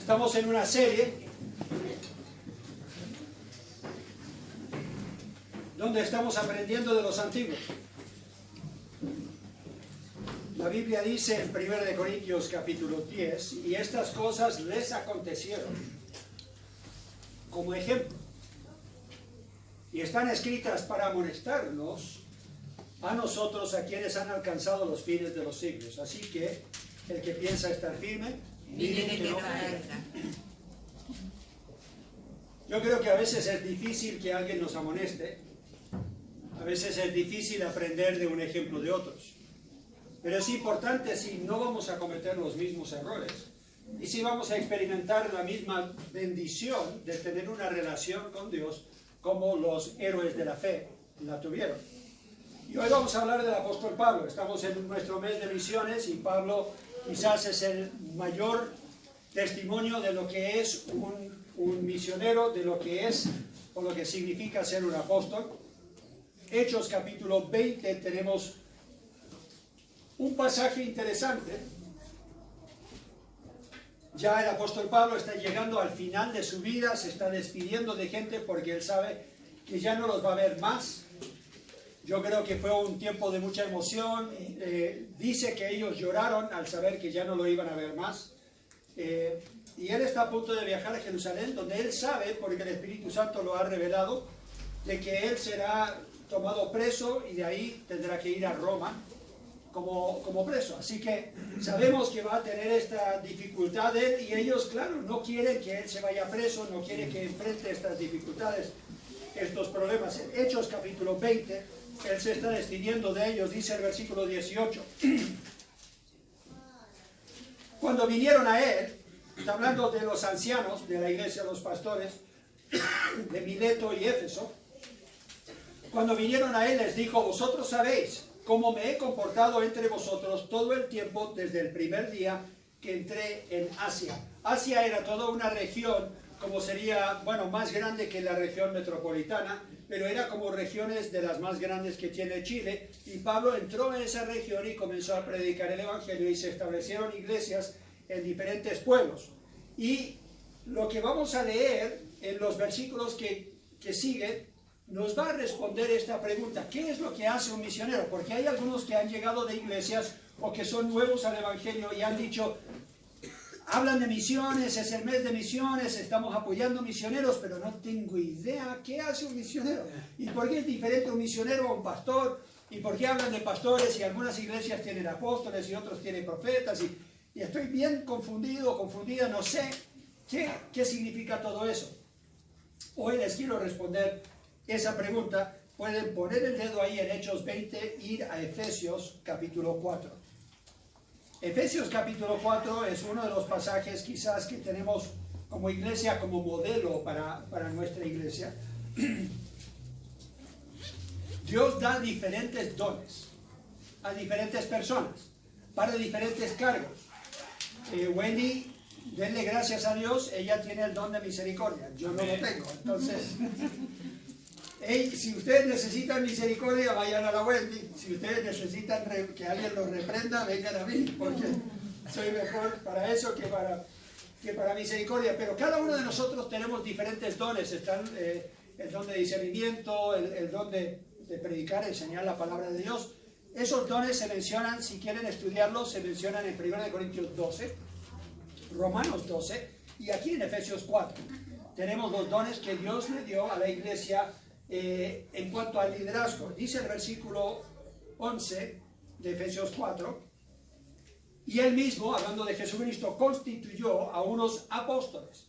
Estamos en una serie donde estamos aprendiendo de los antiguos. La Biblia dice en 1 Corintios capítulo 10, y estas cosas les acontecieron como ejemplo, y están escritas para amonestarnos a nosotros, a quienes han alcanzado los fines de los siglos. Así que el que piensa estar firme, mire que no caiga. Yo creo que a veces es difícil que alguien nos amoneste, a veces es difícil aprender de un ejemplo de otros, pero es importante si no vamos a cometer los mismos errores y si vamos a experimentar la misma bendición de tener una relación con Dios como los héroes de la fe la tuvieron. Y hoy vamos a hablar del apóstol Pablo. Estamos en nuestro mes de misiones y Pablo quizás es el mayor testimonio de lo que es un misionero, de lo que es o lo que significa ser un apóstol. Hechos capítulo 20 tenemos un pasaje interesante. Ya el apóstol Pablo está llegando al final de su vida, se está despidiendo de gente porque él sabe que ya no los va a ver más. Yo creo que fue un tiempo de mucha emoción. Dice que ellos lloraron al saber que ya no lo iban a ver más. Y él está a punto de viajar a Jerusalén, donde él sabe, porque el Espíritu Santo lo ha revelado, de que él será tomado preso y de ahí tendrá que ir a Roma como preso. Así que sabemos que va a tener esta dificultad él, y ellos, claro, no quieren que él se vaya preso, no quieren que enfrente estas dificultades, estos problemas. En Hechos capítulo 20, él se está despidiendo de ellos, dice el versículo 18. Cuando vinieron a él, está hablando de los ancianos de la iglesia, los pastores de Mileto y Éfeso, cuando vinieron a él les dijo: vosotros sabéis cómo me he comportado entre vosotros todo el tiempo desde el primer día que entré en Asia. Asia era toda una región, como sería, bueno, más grande que la región metropolitana, pero era como regiones de las más grandes que tiene Chile, y Pablo entró en esa región y comenzó a predicar el evangelio, y se establecieron iglesias en diferentes pueblos. Y lo que vamos a leer en los versículos que siguen nos va a responder esta pregunta: ¿qué es lo que hace un misionero? Porque hay algunos que han llegado de iglesias o que son nuevos al evangelio y han dicho, hablan de misiones, es el mes de misiones, estamos apoyando misioneros, pero no tengo idea qué hace un misionero y por qué es diferente un misionero a un pastor, y por qué hablan de pastores y algunas iglesias tienen apóstoles y otros tienen profetas, y estoy bien confundido, confundida, no sé qué significa todo eso. Hoy les quiero responder esa pregunta. Pueden poner el dedo ahí en Hechos 20, ir a Efesios capítulo 4. Efesios capítulo 4 es uno de los pasajes quizás que tenemos como iglesia, como modelo para nuestra iglesia. Dios da diferentes dones a diferentes personas, para diferentes cargos. Wendy, denle gracias a Dios, ella tiene el don de misericordia, yo no lo tengo. Entonces, si ustedes necesitan misericordia, vayan a la Wendy. Si ustedes necesitan que alguien los reprenda, vengan a mí, porque soy mejor para eso que para misericordia. Pero cada uno de nosotros tenemos diferentes dones. Están el don de discernimiento, el don de predicar, enseñar la palabra de Dios. Esos dones se mencionan, si quieren estudiarlos, se mencionan en 1 Corintios 12, Romanos 12 y aquí en Efesios 4. Tenemos los dones que Dios le dio a la iglesia en cuanto al liderazgo. Dice el versículo 11 de Efesios 4: y él mismo, hablando de Jesucristo, constituyó a unos apóstoles.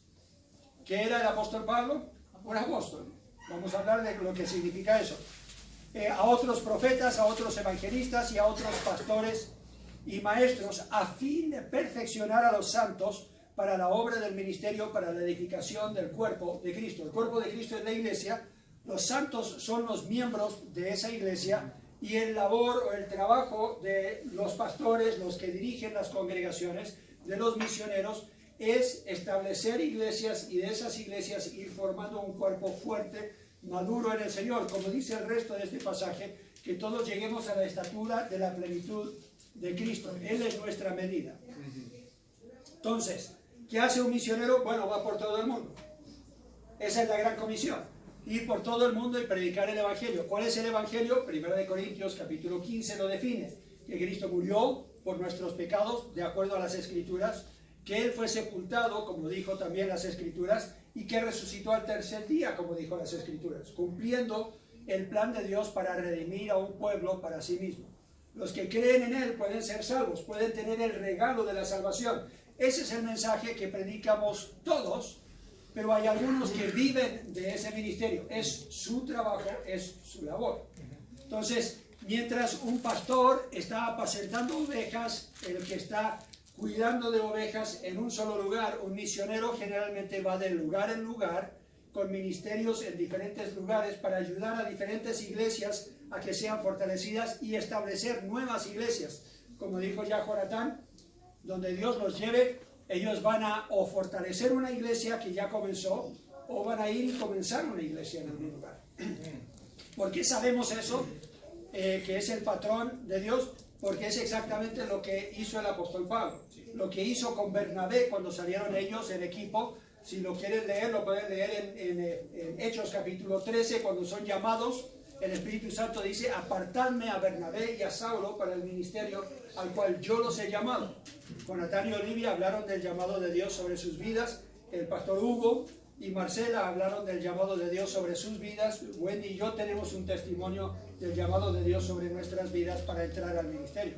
¿Qué era el apóstol Pablo? Un apóstol. Vamos a hablar de lo que significa eso. A otros profetas, a otros evangelistas y a otros pastores y maestros, a fin de perfeccionar a los santos para la obra del ministerio, para la edificación del cuerpo de Cristo. El cuerpo de Cristo es la iglesia. Los santos son los miembros de esa iglesia, y el labor o el trabajo de los pastores, los que dirigen las congregaciones, de los misioneros, es establecer iglesias y de esas iglesias ir formando un cuerpo fuerte, maduro en el Señor, como dice el resto de este pasaje, que todos lleguemos a la estatura de la plenitud de Cristo. Él es nuestra medida. Entonces, ¿Qué hace un misionero? Bueno, va por todo el mundo. Esa es la gran comisión. Ir por todo el mundo y predicar el Evangelio. ¿Cuál es el Evangelio? 1 Corintios capítulo 15 lo define. Que Cristo murió por nuestros pecados, de acuerdo a las Escrituras. Que Él fue sepultado, como dijo también las Escrituras. Y que resucitó al tercer día, como dijo las Escrituras. Cumpliendo el plan de Dios para redimir a un pueblo para sí mismo. Los que creen en Él pueden ser salvos. Pueden tener el regalo de la salvación. Ese es el mensaje que predicamos todos, pero hay algunos que viven de ese ministerio. Es su trabajo, es su labor. Entonces, mientras un pastor está apacentando ovejas, el que está cuidando de ovejas en un solo lugar, un misionero generalmente va de lugar en lugar, con ministerios en diferentes lugares para ayudar a diferentes iglesias a que sean fortalecidas y establecer nuevas iglesias. Como dijo ya Jonatán, donde Dios los lleve, ellos van a o fortalecer una iglesia que ya comenzó, o van a ir y comenzar una iglesia en algún lugar. ¿Por qué sabemos eso? Que es el patrón de Dios, porque es exactamente lo que hizo el apóstol Pablo. Lo que hizo con Bernabé cuando salieron ellos en equipo. Si lo quieren leer, lo pueden leer en Hechos capítulo 13, cuando son llamados. El Espíritu Santo dice: apartadme a Bernabé y a Saulo para el ministerio al cual yo los he llamado. Jonatán y Olivia hablaron del llamado de Dios sobre sus vidas. El pastor Hugo y Marcela hablaron del llamado de Dios sobre sus vidas. Wendy y yo tenemos un testimonio del llamado de Dios sobre nuestras vidas para entrar al ministerio.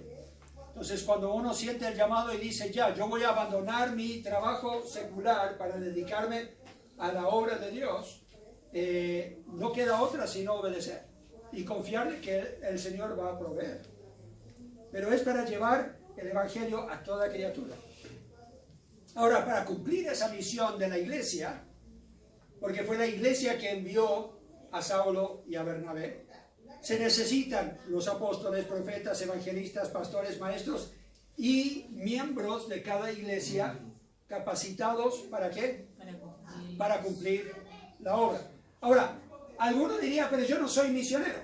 Entonces, cuando uno siente el llamado y dice: ya, yo voy a abandonar mi trabajo secular para dedicarme a la obra de Dios, no queda otra sino obedecer y confiarle que el Señor va a proveer. Pero es para llevar el Evangelio a toda criatura. Ahora, para cumplir esa misión de la iglesia, porque fue la iglesia que envió a Saulo y a Bernabé, se necesitan los apóstoles, profetas, evangelistas, pastores, maestros y miembros de cada iglesia capacitados ¿para qué? Para cumplir la obra. Ahora, alguno diría: pero yo no soy misionero,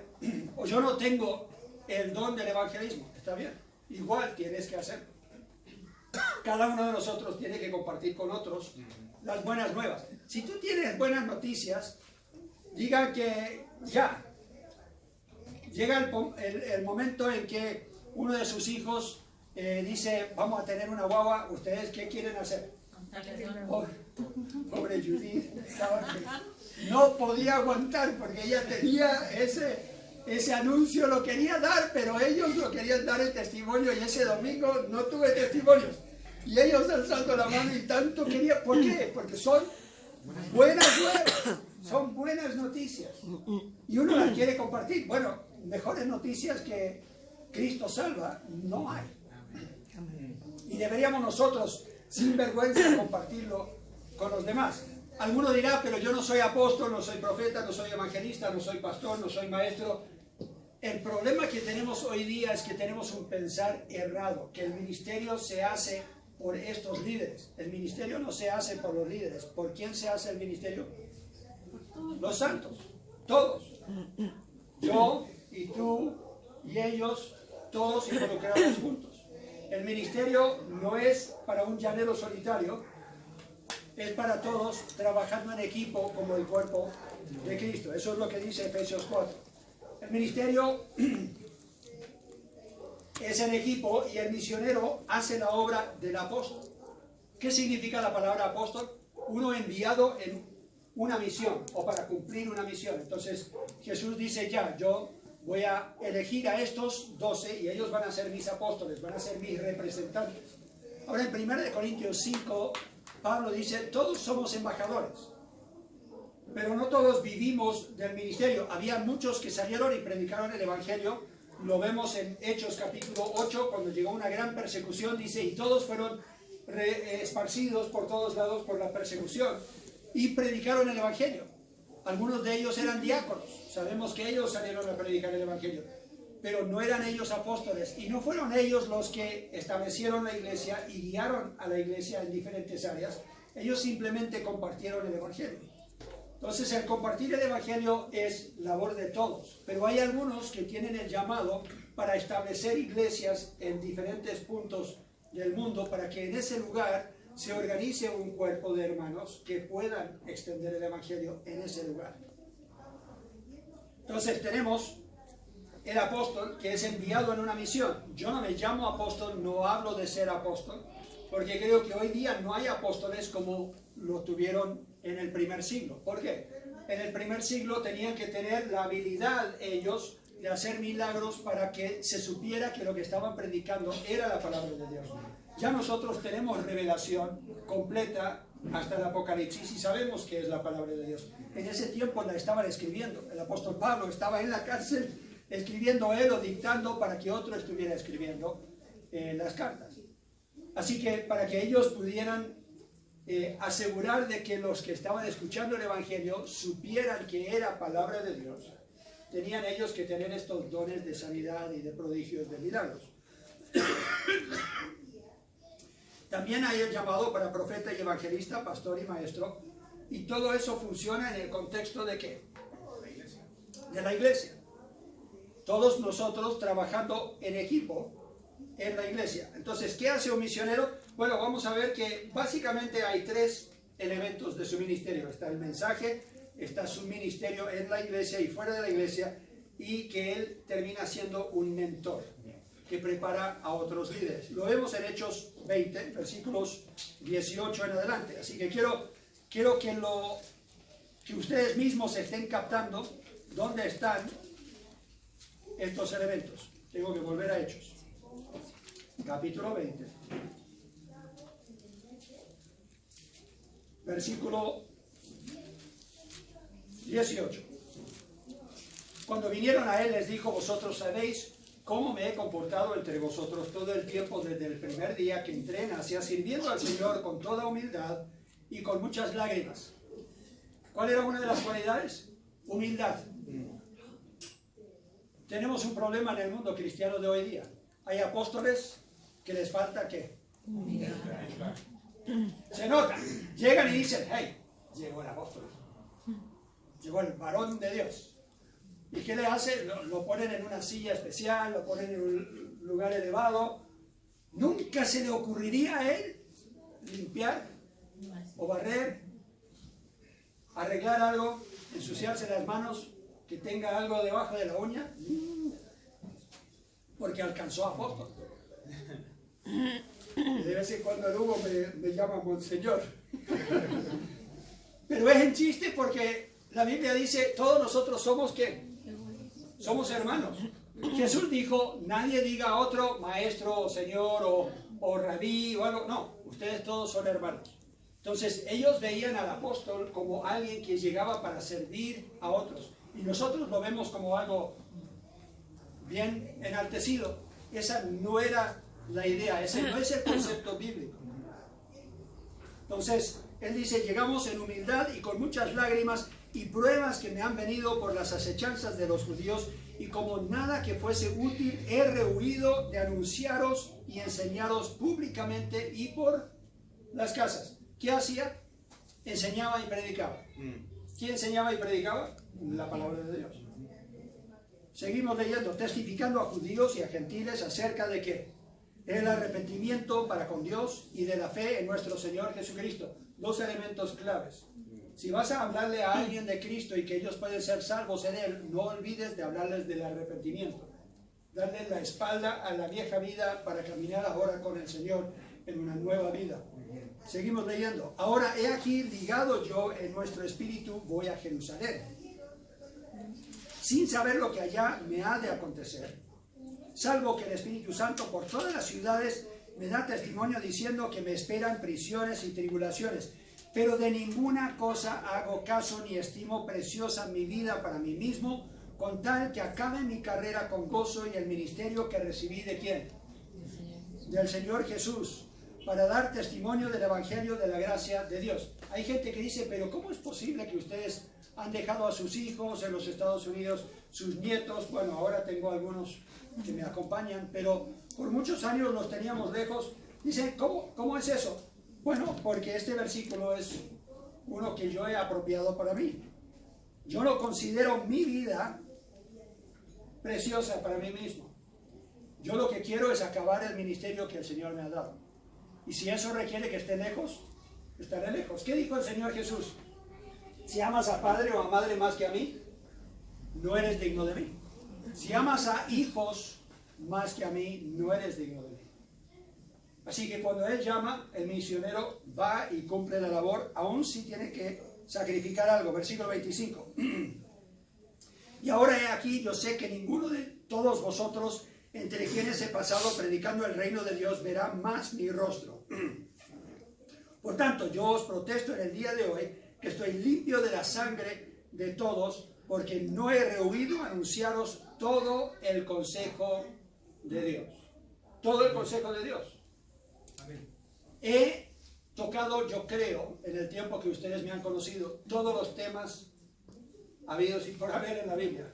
o yo no tengo el don del evangelismo. Está bien, igual tienes que hacerlo. Cada uno de nosotros tiene que compartir con otros las buenas nuevas. Si tú tienes buenas noticias, diga que ya llega el momento en que uno de sus hijos dice: vamos a tener una guagua, ¿ustedes qué quieren hacer? Pobre Judith, no podía aguantar porque ella tenía ese anuncio, lo quería dar, pero ellos lo querían dar el testimonio, y ese domingo no tuve testimonios. Y ellos alzando la mano y tanto quería. ¿Por qué? Porque son buenas nuevas, son buenas noticias. Y uno las quiere compartir. Bueno, mejores noticias que Cristo salva no hay. Y deberíamos nosotros, sin vergüenza, compartirlo con los demás. Alguno dirá: pero yo no soy apóstol, no soy profeta, no soy evangelista, no soy pastor, no soy maestro. El problema que tenemos hoy día es que tenemos un pensar errado, que el ministerio se hace por estos líderes. El ministerio no se hace por los líderes. ¿Por quién se hace el ministerio? Los santos, todos. Yo y tú y ellos, todos involucrados juntos. El ministerio no es para un llanero solitario, es para todos trabajando en equipo como el cuerpo de Cristo. Eso es lo que dice Efesios 4. El ministerio es en equipo y el misionero hace la obra del apóstol. ¿Qué significa la palabra apóstol? Uno enviado en una misión o para cumplir una misión. Entonces Jesús dice: ya, yo voy a elegir a estos 12 y ellos van a ser mis apóstoles, van a ser mis representantes. Ahora, en 1 Corintios 5, Pablo dice: todos somos embajadores, pero no todos vivimos del ministerio. Había muchos que salieron y predicaron el evangelio. Lo vemos en Hechos capítulo 8, cuando llegó una gran persecución, dice: y todos fueron esparcidos por todos lados por la persecución y predicaron el evangelio. Algunos de ellos eran diáconos. Sabemos que ellos salieron a predicar el evangelio, pero no eran ellos apóstoles, y no fueron ellos los que establecieron la iglesia y guiaron a la iglesia en diferentes áreas. Ellos simplemente compartieron el evangelio. Entonces, el compartir el evangelio es labor de todos, pero hay algunos que tienen el llamado para establecer iglesias en diferentes puntos del mundo, para que en ese lugar se organice un cuerpo de hermanos que puedan extender el Evangelio en ese lugar. Entonces tenemos el apóstol que es enviado en una misión. Yo no me llamo apóstol, no hablo de ser apóstol, porque creo que hoy día no hay apóstoles como lo tuvieron en el primer siglo. ¿Por qué? En el primer siglo tenían que tener la habilidad ellos de hacer milagros para que se supiera que lo que estaban predicando era la palabra de Dios. Ya nosotros tenemos revelación completa hasta el Apocalipsis y sabemos que es la palabra de Dios. En ese tiempo la estaban escribiendo. El apóstol Pablo estaba en la cárcel escribiendo él o dictando para que otro estuviera escribiendo las cartas. Así que para que ellos pudieran asegurar de que los que estaban escuchando el Evangelio supieran que era palabra de Dios, tenían ellos que tener estos dones de sanidad y de prodigios, de milagros. También hay el llamado para profeta y evangelista, pastor y maestro, y todo eso funciona en el contexto de ¿qué? De la iglesia. Todos nosotros trabajando en equipo en la iglesia. Entonces, ¿qué hace un misionero? Bueno, vamos a ver que básicamente hay tres elementos de su ministerio. Está el mensaje, está su ministerio en la iglesia y fuera de la iglesia, y que él termina siendo un mentor que prepara a otros líderes. Lo vemos en Hechos 20, versículos 18 en adelante. Así que quiero que ustedes mismos estén captando dónde están estos elementos. Tengo que volver a Hechos. Capítulo 20. Versículo 18. Cuando vinieron a él les dijo: vosotros sabéis cómo me he comportado entre vosotros todo el tiempo desde el primer día que entré en Asia, sirviendo al Señor con toda humildad y con muchas lágrimas. ¿Cuál era una de las cualidades? Humildad. Tenemos un problema en el mundo cristiano de hoy día. Hay apóstoles que les falta ¿qué? Humildad. Se nota. Llegan y dicen: hey, llegó el apóstol, llegó el varón de Dios. ¿Y qué le hace? Lo ponen en una silla especial, lo ponen en un lugar elevado. Nunca se le ocurriría a él limpiar o barrer, arreglar algo, ensuciarse las manos, que tenga algo debajo de la uña, porque alcanzó a apóstol. Y de vez en cuando el Hugo me llama Monseñor. Pero es en chiste porque la Biblia dice: todos nosotros somos ¿qué? Somos hermanos. Jesús dijo: nadie diga a otro maestro o señor o rabí o algo. No, ustedes todos son hermanos. Entonces ellos veían al apóstol como alguien que llegaba para servir a otros. Y nosotros lo vemos como algo bien enaltecido. Esa no era la idea, ese no es el concepto bíblico. Entonces él dice: llegamos en humildad y con muchas lágrimas y pruebas que me han venido por las acechanzas de los judíos, y como nada que fuese útil he rehuido de anunciaros y enseñaros públicamente y por las casas. ¿Qué hacía? Enseñaba y predicaba. ¿Quién enseñaba y predicaba? La palabra de Dios. Seguimos leyendo: testificando a judíos y a gentiles acerca de ¿qué? El arrepentimiento para con Dios y de la fe en nuestro Señor Jesucristo. Dos elementos claves. Si vas a hablarle a alguien de Cristo y que ellos pueden ser salvos en Él, no olvides de hablarles del arrepentimiento. Darles la espalda a la vieja vida para caminar ahora con el Señor en una nueva vida. Seguimos leyendo: ahora he aquí ligado yo en nuestro espíritu, voy a Jerusalén, sin saber lo que allá me ha de acontecer, salvo que el Espíritu Santo por todas las ciudades me da testimonio diciendo que me esperan prisiones y tribulaciones. Pero de ninguna cosa hago caso ni estimo preciosa mi vida para mí mismo, con tal que acabe mi carrera con gozo y el ministerio que recibí ¿de quién? Del Señor Jesús, para dar testimonio del Evangelio de la gracia de Dios. Hay gente que dice: pero ¿cómo es posible que ustedes han dejado a sus hijos en los Estados Unidos, sus nietos? Bueno, ahora tengo algunos que me acompañan, pero por muchos años los teníamos lejos. Dicen: ¿cómo es eso? Bueno, porque este versículo es uno que yo he apropiado para mí. Yo no considero mi vida preciosa para mí mismo. Yo lo que quiero es acabar el ministerio que el Señor me ha dado. Y si eso requiere que esté lejos, estaré lejos. ¿Qué dijo el Señor Jesús? Si amas a padre o a madre más que a mí, no eres digno de mí. Si amas a hijos más que a mí, no eres digno de mí. Así que cuando Él llama, el misionero va y cumple la labor, aun si tiene que sacrificar algo. Versículo 25. Y ahora he aquí, yo sé que ninguno de todos vosotros, entre quienes he pasado predicando el reino de Dios, verá más mi rostro. Por tanto, yo os protesto en el día de hoy que estoy limpio de la sangre de todos, porque no he rehuido anunciaros todo el consejo de Dios. Todo el consejo de Dios. Amén. He tocado, yo creo, en el tiempo que ustedes me han conocido, todos los temas habidos y por haber en la Biblia.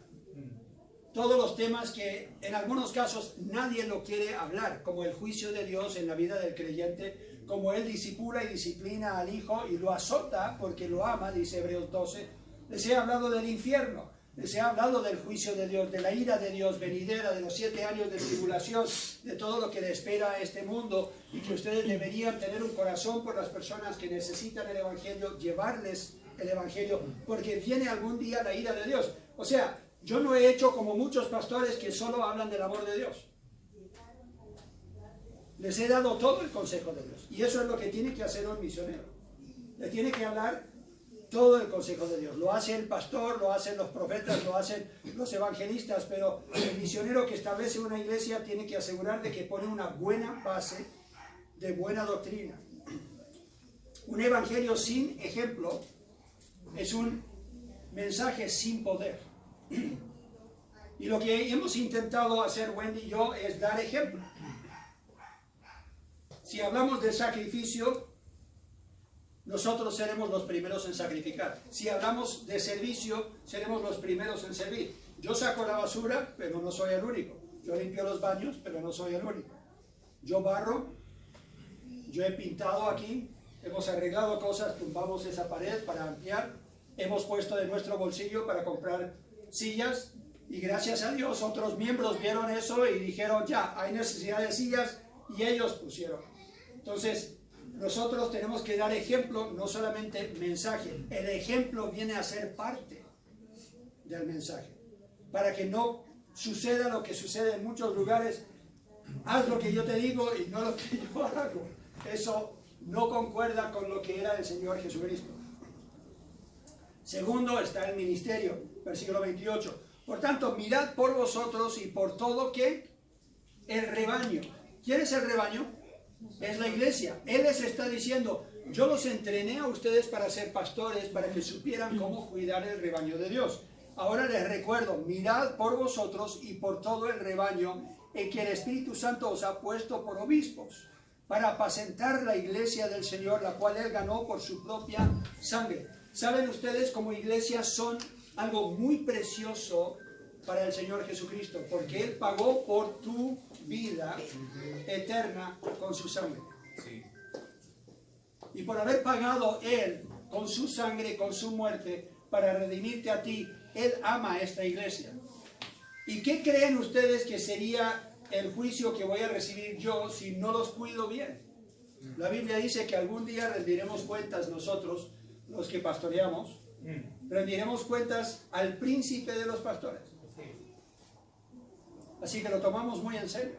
Todos los temas que en algunos casos nadie lo quiere hablar, como el juicio de Dios en la vida del creyente, como Él disipula y disciplina al Hijo y lo azota porque lo ama, dice Hebreos 12. Les he hablado del infierno, les he hablado del juicio de Dios, de la ira de Dios venidera, de los 7 años de tribulación, de todo lo que le espera a este mundo, y que ustedes deberían tener un corazón por las personas que necesitan el Evangelio, llevarles el Evangelio, porque viene algún día la ira de Dios. O sea, yo no he hecho como muchos pastores que solo hablan del amor de Dios. Les he dado todo el consejo de Dios. Y eso es lo que tiene que hacer un misionero. Le tiene que hablar todo el consejo de Dios. Lo hace el pastor, lo hacen los profetas, lo hacen los evangelistas, pero el misionero que establece una iglesia tiene que asegurar de que pone una buena base de buena doctrina. Un evangelio sin ejemplo es un mensaje sin poder. Y lo que hemos intentado hacer Wendy y yo es dar ejemplo. Si hablamos de sacrificio, nosotros seremos los primeros en sacrificar. Si hablamos de servicio, seremos los primeros en servir. Yo saco la basura, pero no soy el único. Yo limpio los baños, pero no soy el único. Yo barro, yo he pintado aquí, hemos arreglado cosas, tumbamos esa pared para ampliar, hemos puesto de nuestro bolsillo para comprar sillas, y gracias a Dios otros miembros vieron eso y dijeron, ya, hay necesidad de sillas, y ellos pusieron. Entonces, nosotros tenemos que dar ejemplo, no solamente mensaje. El ejemplo viene a ser parte del mensaje, para que no suceda lo que sucede en muchos lugares. Haz lo que yo te digo y no lo que yo hago. Eso no concuerda con lo que era el Señor Jesucristo. Segundo está el ministerio, versículo 28. Por tanto, mirad por vosotros y por todo que el rebaño. ¿Quién es el rebaño? Es la iglesia. Él les está diciendo, yo los entrené a ustedes para ser pastores, para que supieran cómo cuidar el rebaño de Dios. Ahora les recuerdo, mirad por vosotros y por todo el rebaño en que el Espíritu Santo os ha puesto por obispos, para apacentar la iglesia del Señor, la cual Él ganó por su propia sangre. ¿Saben ustedes como iglesia son algo muy precioso para el Señor Jesucristo? Porque Él pagó por tu vida eterna con su sangre. Sí. Y por haber pagado Él con su sangre, con su muerte, para redimirte a ti, Él ama a esta iglesia. ¿Y qué creen ustedes que sería el juicio que voy a recibir yo si no los cuido bien? La Biblia dice que algún día rendiremos cuentas nosotros, los que pastoreamos, rendiremos cuentas al príncipe de los pastores. Así que lo tomamos muy en serio.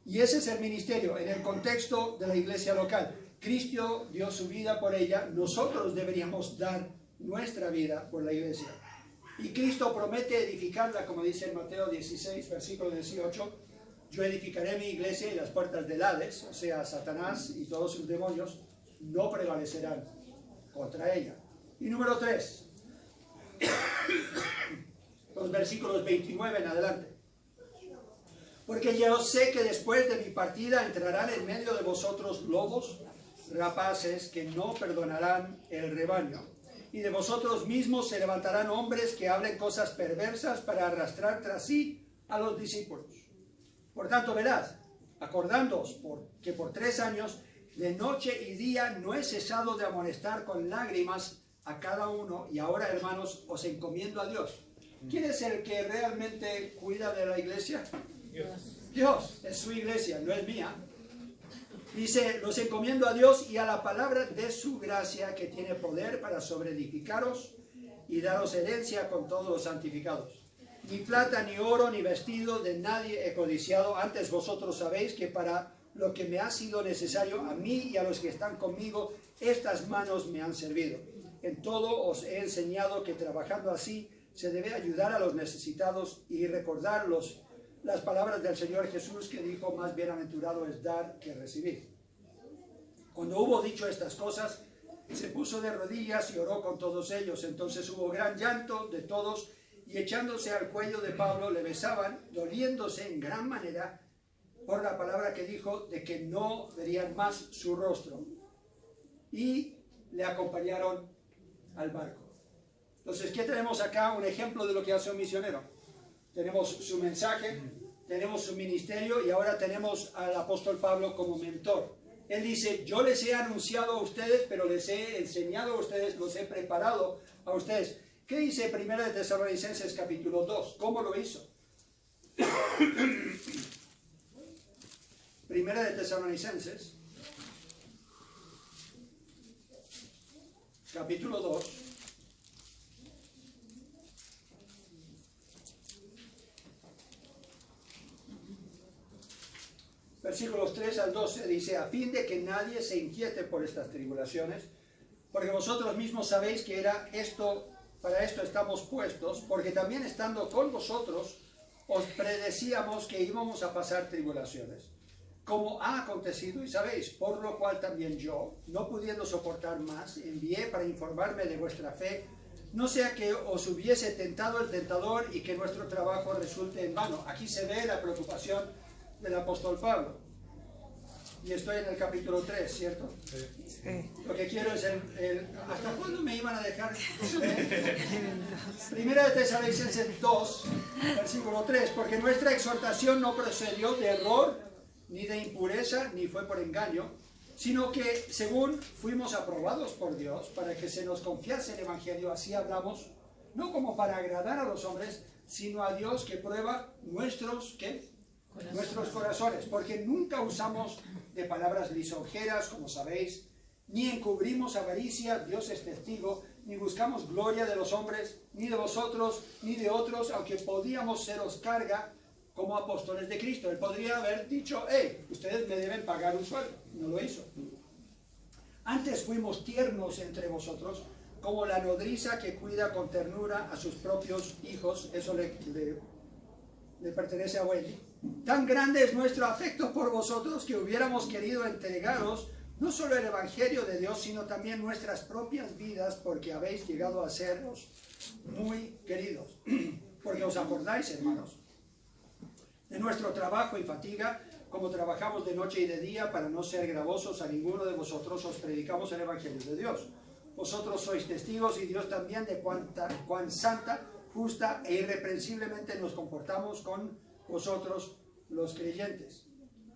Y ese es el ministerio en el contexto de la iglesia local. Cristo dio su vida por ella, nosotros deberíamos dar nuestra vida por la iglesia. Y Cristo promete edificarla, como dice en Mateo 16, versículo 18. Yo edificaré mi iglesia y las puertas del Hades, o sea, Satanás y todos sus demonios, no prevalecerán contra ella. Y número 3, los versículos 29 en adelante. Porque yo sé que después de mi partida entrarán en medio de vosotros lobos rapaces que no perdonarán el rebaño. Y de vosotros mismos se levantarán hombres que hablen cosas perversas para arrastrar tras sí a los discípulos. Por tanto, velad, acordándoos que por 3 años, de noche y día, no he cesado de amonestar con lágrimas a cada uno, y ahora, hermanos, os encomiendo a Dios. ¿Quién es el que realmente cuida de la iglesia? Dios. Dios, es su iglesia, no es mía. Dice, los encomiendo a Dios y a la palabra de su gracia, que tiene poder para sobreedificaros y daros herencia con todos los santificados. Ni plata, ni oro, ni vestido de nadie he codiciado. Antes vosotros sabéis que para lo que me ha sido necesario a mí y a los que están conmigo, estas manos me han servido. En todo os he enseñado que trabajando así se debe ayudar a los necesitados y recordar las palabras del Señor Jesús, que dijo, más bienaventurado es dar que recibir. Cuando hubo dicho estas cosas, se puso de rodillas y oró con todos ellos. Entonces hubo gran llanto de todos, y echándose al cuello de Pablo le besaban, doliéndose en gran manera por la palabra que dijo, de que no verían más su rostro. Y le acompañaron al barco. Entonces, ¿qué tenemos acá? Un ejemplo de lo que hace un misionero. Tenemos su mensaje, tenemos su ministerio, y ahora tenemos al apóstol Pablo como mentor. Él dice, yo les he anunciado a ustedes, pero les he enseñado a ustedes, los he preparado a ustedes. ¿Qué dice 1 de Tesalonicenses capítulo 2? ¿Cómo lo hizo? 1 de Tesalonicenses capítulo 2. Versículos 3 al 12 dice, a fin de que nadie se inquiete por estas tribulaciones, porque vosotros mismos sabéis que para esto estamos puestos, porque también estando con vosotros os predecíamos que íbamos a pasar tribulaciones, como ha acontecido, y sabéis, por lo cual también yo, no pudiendo soportar más, envié para informarme de vuestra fe, no sea que os hubiese tentado el tentador y que nuestro trabajo resulte en vano. Aquí se ve la preocupación del apóstol Pablo. Y estoy en el capítulo 3, ¿cierto? Sí. Lo que quiero es ¿hasta cuándo me iban a dejar? Primera de Tesalonicenses 2, versículo 3, porque nuestra exhortación no procedió de error, ni de impureza, ni fue por engaño, sino que según fuimos aprobados por Dios, para que se nos confiase el Evangelio, así hablamos, no como para agradar a los hombres, sino a Dios que prueba nuestros corazones, porque nunca usamos de palabras lisonjeras, como sabéis, ni encubrimos avaricia, Dios es testigo, ni buscamos gloria de los hombres, ni de vosotros, ni de otros, aunque podíamos seros carga como apóstoles de Cristo. Él podría haber dicho, hey, ustedes me deben pagar un sueldo. No lo hizo. Antes fuimos tiernos entre vosotros, como la nodriza que cuida con ternura a sus propios hijos. Eso le pertenece a Wendy. Tan grande es nuestro afecto por vosotros que hubiéramos querido entregaros no solo el Evangelio de Dios, sino también nuestras propias vidas, porque habéis llegado a sernos muy queridos. Porque os acordáis, hermanos, de nuestro trabajo y fatiga, como trabajamos de noche y de día para no ser gravosos a ninguno de vosotros, os predicamos el Evangelio de Dios. Vosotros sois testigos, y Dios también, de cuán santa, justa e irreprensiblemente nos comportamos con vosotros los creyentes.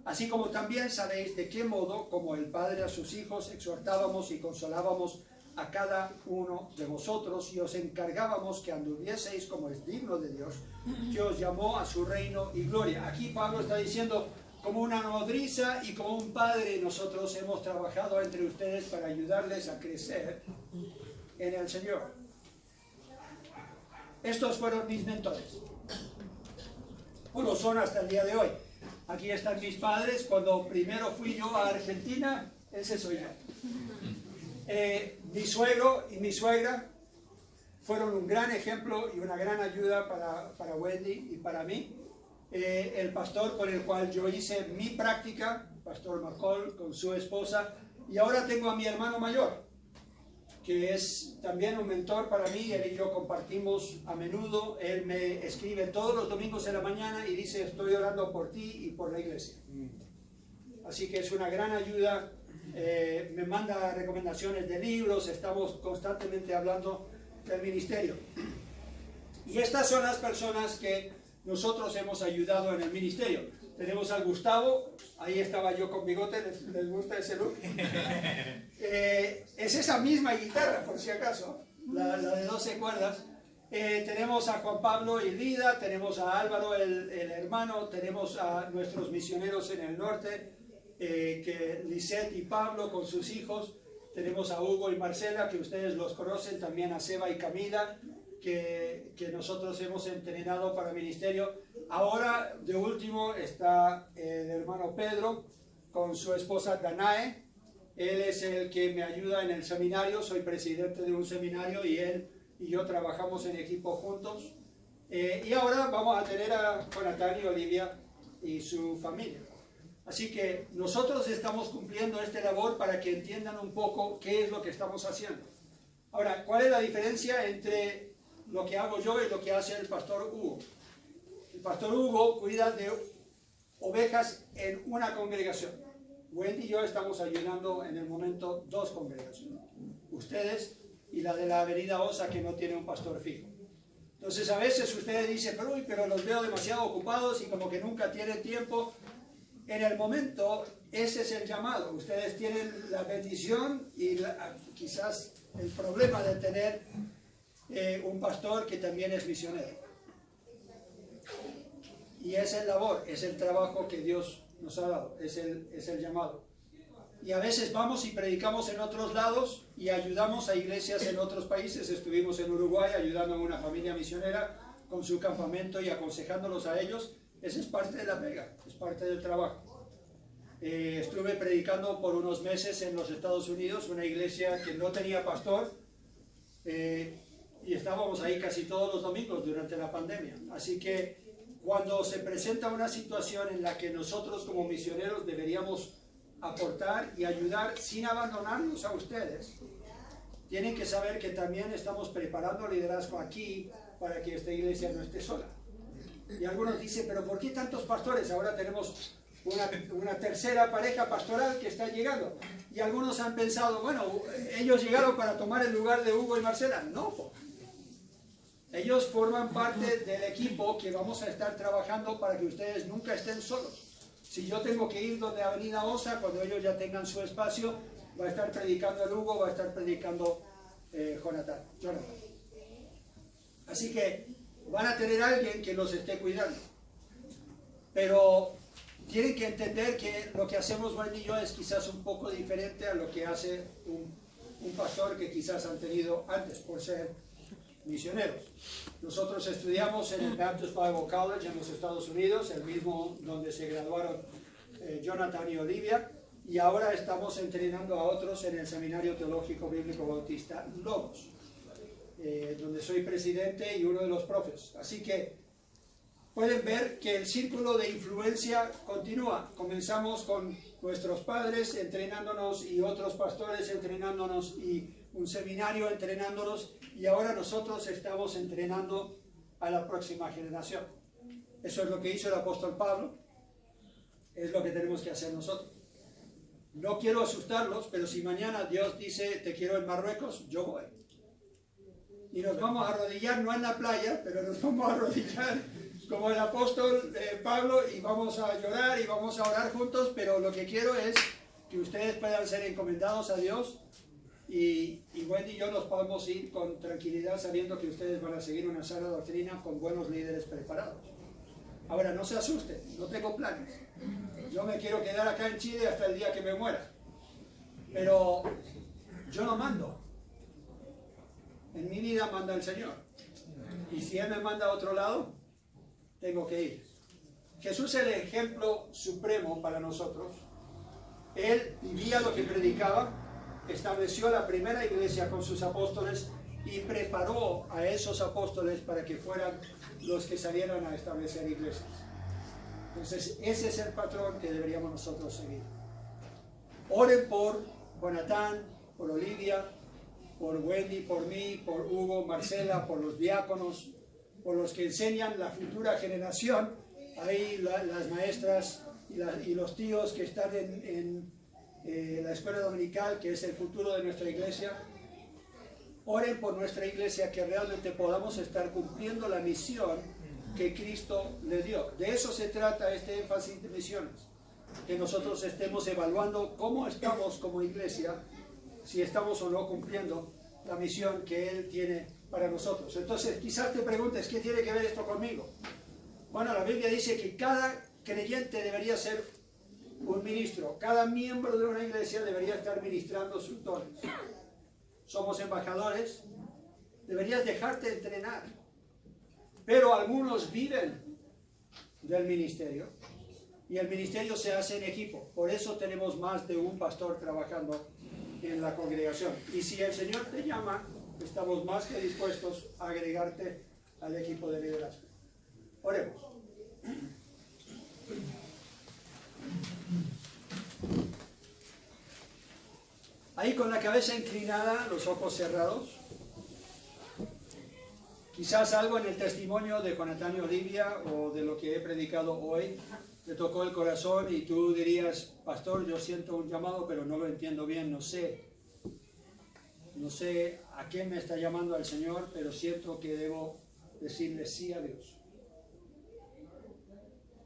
Así como también sabéis de qué modo, como el Padre a sus hijos, exhortábamos y consolábamos a cada uno de vosotros, y os encargábamos que anduvieseis como es digno de Dios, que os llamó a su reino y gloria. Aquí Pablo está diciendo, como una nodriza y como un padre, nosotros hemos trabajado entre ustedes para ayudarles a crecer en el Señor. Estos fueron mis mentores, o lo son hasta el día de hoy. Aquí están mis padres. Cuando primero fui yo a Argentina, ese soy yo. Mi suegro y mi suegra fueron un gran ejemplo y una gran ayuda para Wendy y para mí. El pastor con el cual yo hice mi práctica, Pastor McCall, con su esposa, y ahora tengo a mi hermano mayor, que es también un mentor para mí. Él y yo compartimos a menudo. Él me escribe todos los domingos en la mañana y dice, estoy orando por ti y por la iglesia. Así que es una gran ayuda. Me manda recomendaciones de libros, estamos constantemente hablando del ministerio. Y estas son las personas que nosotros hemos ayudado en el ministerio. Tenemos al Gustavo, ahí estaba yo con bigote, ¿les gusta ese look? Es esa misma guitarra, por si acaso, la de 12 cuerdas. Tenemos a Juan Pablo y Lida, tenemos a Álvaro, el hermano, tenemos a nuestros misioneros en el norte, que Lisette y Pablo con sus hijos, tenemos a Hugo y Marcela, que ustedes los conocen, también a Seba y Camila, que nosotros hemos entrenado para ministerio. Ahora, de último, está el hermano Pedro con su esposa Danae. Él es el que me ayuda en el seminario, soy presidente de un seminario y él y yo trabajamos en equipo juntos. Y ahora vamos a tener a Jonathan y Olivia y su familia. Así que nosotros estamos cumpliendo esta labor para que entiendan un poco qué es lo que estamos haciendo. Ahora, ¿cuál es la diferencia entre lo que hago yo y lo que hace el pastor Hugo? El pastor Hugo cuida de ovejas en una congregación. Wendy y yo estamos ayudando en el momento 2 congregaciones. Ustedes y la de la Avenida Osa, que no tiene un pastor fijo. Entonces a veces ustedes dicen, pero los veo demasiado ocupados y como que nunca tienen tiempo. En el momento, ese es el llamado. Ustedes tienen la bendición y quizás el problema de tener un pastor que también es misionero. Y es el labor, es el trabajo que Dios nos ha dado, es el llamado. Y a veces vamos y predicamos en otros lados y ayudamos a iglesias en otros países. Estuvimos en Uruguay ayudando a una familia misionera con su campamento y aconsejándolos a ellos. Esa es parte de la pega, es parte del trabajo. Estuve predicando por unos meses en los Estados Unidos, una iglesia que no tenía pastor, y estábamos ahí casi todos los domingos durante la pandemia. Así que cuando se presenta una situación en la que nosotros como misioneros deberíamos aportar y ayudar sin abandonarnos a ustedes, tienen que saber que también estamos preparando liderazgo aquí para que esta iglesia no esté sola. Y algunos dicen, pero ¿por qué tantos pastores? Ahora tenemos una tercera pareja pastoral que está llegando. Y algunos han pensado, bueno, ellos llegaron para tomar el lugar de Hugo y Marcela. No, ellos forman parte del equipo que vamos a estar trabajando para que ustedes nunca estén solos. Si yo tengo que ir donde Avenida Osa, cuando ellos ya tengan su espacio, va a estar predicando el Hugo, va a estar predicando Jonathan. Así que van a tener a alguien que los esté cuidando. Pero tienen que entender que lo que hacemos Wendy y yo es quizás un poco diferente a lo que hace un pastor que quizás han tenido antes por ser misioneros. Nosotros estudiamos en el Baptist Bible College en los Estados Unidos, el mismo donde se graduaron Jonathan y Olivia, y ahora estamos entrenando a otros en el Seminario Teológico Bíblico Bautista Logos, donde soy presidente y uno de los profes. Así que pueden ver que el círculo de influencia continúa. Comenzamos con nuestros padres entrenándonos y otros pastores entrenándonos y un seminario entrenándonos, y ahora nosotros estamos entrenando a la próxima generación. Eso es lo que hizo el apóstol Pablo, es lo que tenemos que hacer nosotros. No quiero asustarlos, pero si mañana Dios dice, te quiero en Marruecos, yo voy. Y nos vamos a arrodillar, no en la playa, pero nos vamos a arrodillar como el apóstol Pablo, y vamos a llorar y vamos a orar juntos, pero lo que quiero es que ustedes puedan ser encomendados a Dios, y Wendy y yo nos podemos ir con tranquilidad sabiendo que ustedes van a seguir una sana doctrina con buenos líderes preparados. Ahora, no se asusten, no tengo planes. Yo me quiero quedar acá en Chile hasta el día que me muera. Pero yo no mando. En mi vida manda el Señor. Y si Él me manda a otro lado, tengo que ir. Jesús es el ejemplo supremo para nosotros. Él vivía lo que predicaba, estableció la primera iglesia con sus apóstoles y preparó a esos apóstoles para que fueran los que salieran a establecer iglesias. Entonces, ese es el patrón que deberíamos nosotros seguir. Oren por Jonathan, por Olivia, por Wendy, por mí, por Hugo, Marcela, por los diáconos, por los que enseñan la futura generación. Ahí las maestras y los tíos que están en la escuela dominical, que es el futuro de nuestra iglesia. Oren por nuestra iglesia, que realmente podamos estar cumpliendo la misión que Cristo le dio. De eso se trata este énfasis de misiones, que nosotros estemos evaluando cómo estamos como iglesia, si estamos o no cumpliendo la misión que Él tiene para nosotros. Entonces quizás te preguntes, ¿qué tiene que ver esto conmigo? Bueno, la Biblia dice que cada creyente debería ser un ministro. Cada miembro de una iglesia debería estar ministrando sus dones. Somos embajadores, deberías dejarte entrenar. Pero algunos viven del ministerio y el ministerio se hace en equipo. Por eso tenemos más de un pastor trabajando en la congregación. Y si el Señor te llama, estamos más que dispuestos a agregarte al equipo de liderazgo. Oremos. Ahí con la cabeza inclinada, los ojos cerrados. Quizás algo en el testimonio de Jonathan y Olivia o de lo que he predicado hoy te tocó el corazón y tú dirías, pastor, yo siento un llamado, pero no lo entiendo bien, no sé a qué me está llamando el Señor, pero siento que debo decirle sí a Dios.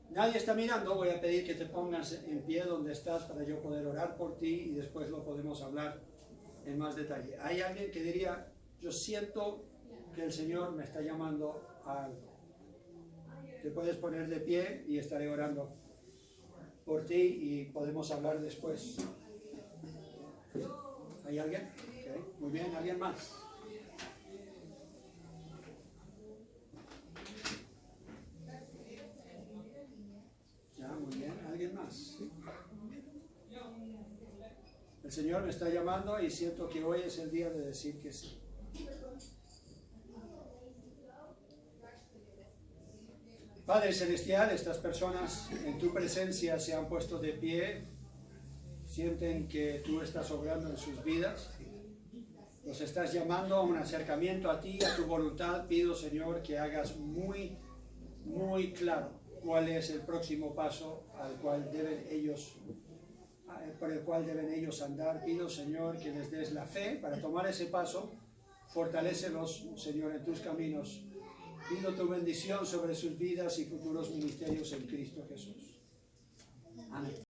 Nadie está mirando, voy a pedir que te pongas en pie donde estás para yo poder orar por ti y después lo podemos hablar en más detalle. ¿Hay alguien que diría, yo siento que el Señor me está llamando a algo? Te puedes poner de pie y estaré orando por ti y podemos hablar después. ¿Hay alguien? Okay. Muy bien, ¿alguien más? Ya, muy bien, ¿alguien más? El Señor me está llamando y siento que hoy es el día de decir que sí. Padre Celestial, estas personas en tu presencia se han puesto de pie, sienten que tú estás obrando en sus vidas, los estás llamando a un acercamiento a ti, a tu voluntad. Pido, Señor, que hagas muy claro cuál es el próximo paso por el cual deben ellos andar. Pido, Señor, que les des la fe para tomar ese paso. Fortalécelos, Señor, en tus caminos. Pido tu bendición sobre sus vidas y futuros ministerios en Cristo Jesús. Amén.